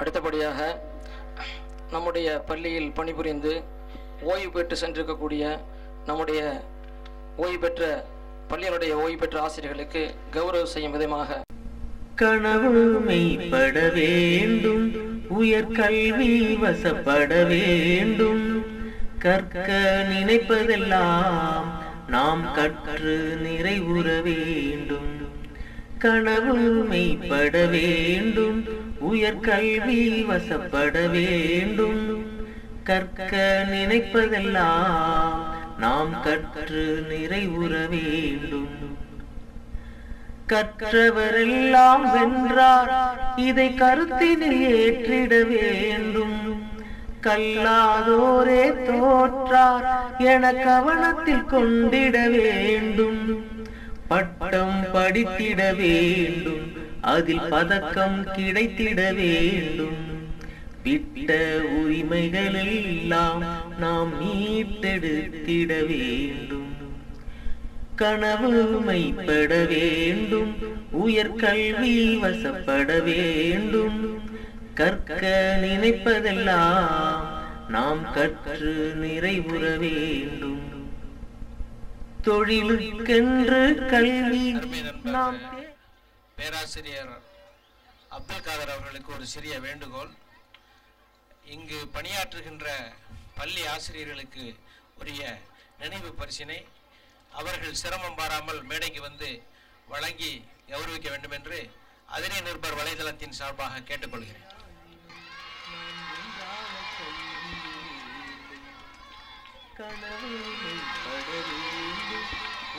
அடுத்தபடியாக நம்முடைய பள்ளியில் பணிபுரிந்து ஓய்வு பெற்று சென்றிருக்கக்கூடிய நம்முடைய பள்ளியினுடைய ஓய்வு பெற்ற ஆசிரியர்களுக்கு கௌரவம் செய்யும் விதமாக கனவு மெய்ப்பட வேண்டும், உயர்கல்வி வசப்பட வேண்டும், கற்க நினைப்பதெல்லாம் நாம் கற்று நிறைவுற வேண்டும். கனவு மெய்ப்பட வேண்டும், உயர்கல்வி வசப்பட வேண்டும், கற்க நினைப்பதெல்லாம் நாம் கற்று நிறைவுற வேண்டும். கற்றவரெல்லாம் வென்றார், இதை கருத்தினில் ஏற்றிட வேண்டும். கல்லாதோரே தோற்றார் என கவனத்தில் கொண்டிட வேண்டும். பட்டம் படித்திட வேண்டும், அதில் பதக்கம் கிடைத்திட வேண்டும். விட்ட உரிமைகள் எல்லாம் நாம் மீட்டெடுத்திட வேண்டும். கனவு மெய்ப்பட வேண்டும், உயர்கல்வி வசப்பட வேண்டும், கற்க நினைப்பதெல்லாம் நாம் கற்று நிறைவுற வேண்டும். தொழிலுக்கென்று கல்வி நாம் பேராசிரியர் அப்துல் காதர் அவர்களுக்கு ஒரு சிறிய வேண்டுகோள். இங்கு பணியாற்றுகின்ற பள்ளி ஆசிரியர்களுக்கு உரிய நினைவு பரிசினை அவர்கள் சிரமம் பாராமல் மேடைக்கு வந்து வழங்கி கௌரவிக்க வேண்டும் என்று அதிரே நிருபர் வலைதளத்தின் சார்பாக கேட்டுக்கொள்கிறேன். கனவு மெய்ப்பட வேண்டும்,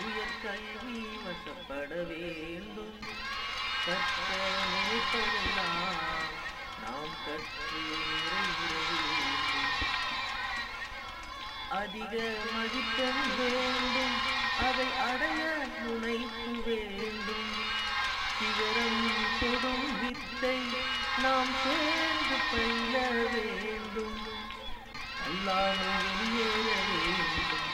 உயர்கல்வி வசப்பட வேண்டும், கற்க நினைப்பதெல்லாம் நாம் கற்று நிறைவுற வேண்டும். அதிக மதிப்பெண் வேண்டும், அதை அடைய முனைப்பு வேண்டும். சிகரம் தொடும் வித்தை நாம் சேர்ந்து பயில வேண்டும். அல்லாமை வெளியேற வேண்டும்,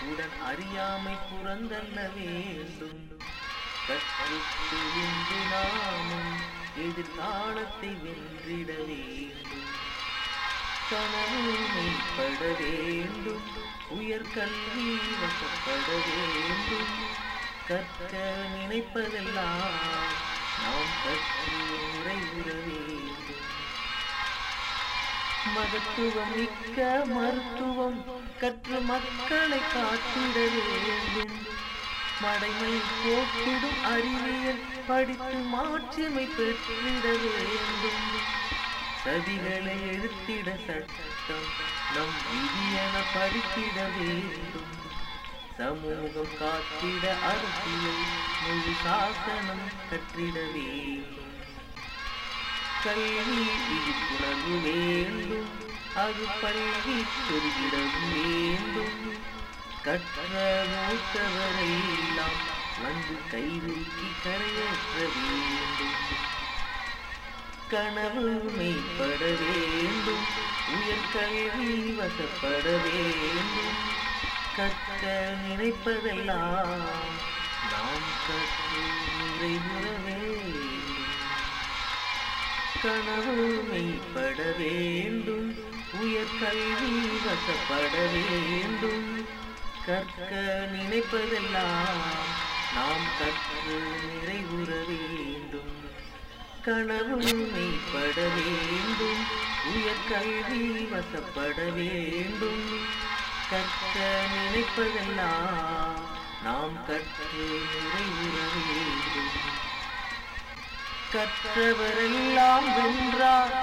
உடன் அறியாமை புறந்தள்ள வேண்டும். கற்று தெளிந்து நாமும் எதிர்காலத்தை வென்றிட வேண்டும். கனவு மெய்ப்பட வேண்டும், உயர்கல்வி வசப்பட வேண்டும், கற்க நினைப்பதெல்லாம் நாம் கற்று நிறைவுற வேண்டும். மகத்துவம் மிக்க மருத்துவம் கற்று மக்களை காத்திட வேண்டும். மடைமை போக்கிடும் அறிவியல் படித்து மாட்சிமை பெற்றிட வேண்டும். சதிகளை எழுத்திட சட்டம் நம் விதியென படித்திட வேண்டும். சமூகம் காத்திட அரசியல் முழு சாசனம் கற்றிட வேண்டும். கல்வி விழிப்புணர்வு வேண்டும், அது பல்வி பெருகிட வேண்டும். கற்ற மூத்தவரை எல்லாம் வந்து கைதூக்கி கரையேற்ற வேண்டும். கனவு மெய்ப்பட வேண்டும், உயர்கல்வி வசப்பட வேண்டும், கற்க நினைப்பதெல்லாம் நாம் கற்று நிறைவுற வேண்டும். கனவு மெய்ப்பட வேண்டும், உயர்கல்வி வசப்பட வேண்டும், கற்க நினைப்பதெல்லாம் நாம் கற்று நிறைவுற வேண்டும். கனவு மெய்ப்பட வேண்டும், உயர்கல்வி வசப்பட வேண்டும், கற்க நினைப்பதெல்லாம் நாம் கற்று நிறைவுற வேண்டும். கற்றவரெல்லாம் வென்றார்,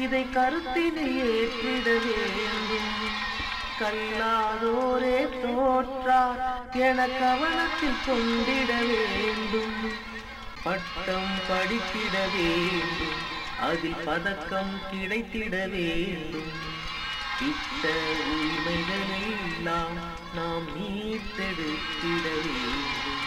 இதை கருத்தினில் ஏற்றிட வேண்டும். கல்லாதோரே தோற்றார் என கவனத்தில் கொண்டிட வேண்டும். பட்டம் படித்திட வேண்டும், அதில் பதக்கம் கிடைத்திட வேண்டும். விட்ட உரிமைகள் எல்லாம் நாம் மீட்டெடுத்திட வேண்டும்.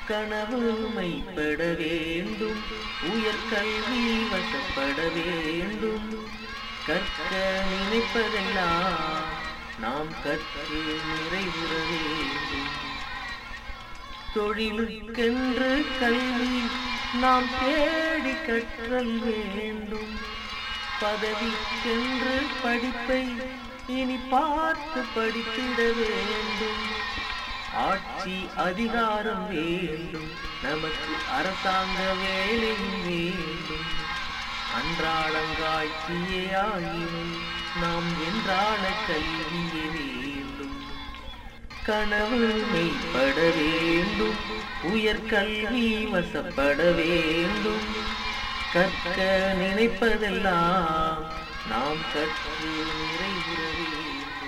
கனவு மெய்ப்பட வேண்டும், உயர்கல்வி வசப்பட வேண்டும், கற்க நினைப்பதெல்லாம் நாம் கற்று நிறைவுற வேண்டும். தொழிலுக்கென்று கல்வி நாம் தேடி கற்றல் வேண்டும். பதவிக்கென்று படிப்பை இனி பார்த்து படித்திட வேண்டும். ஆட்சி அதிகாரம் வேண்டும், நமக்கு அரசாங்க வேலையும் வேண்டும். அன்றாடங்காட்சியே ஆயினும் நாம் என்றான கல்வியே வேண்டும். கனவு மெய்ப்பட வேண்டும், உயர்கல்வி வசப்பட வேண்டும். கற்க நினைப்பதெல்லாம் நாம் கற்று நிறைவுற வேண்டும்.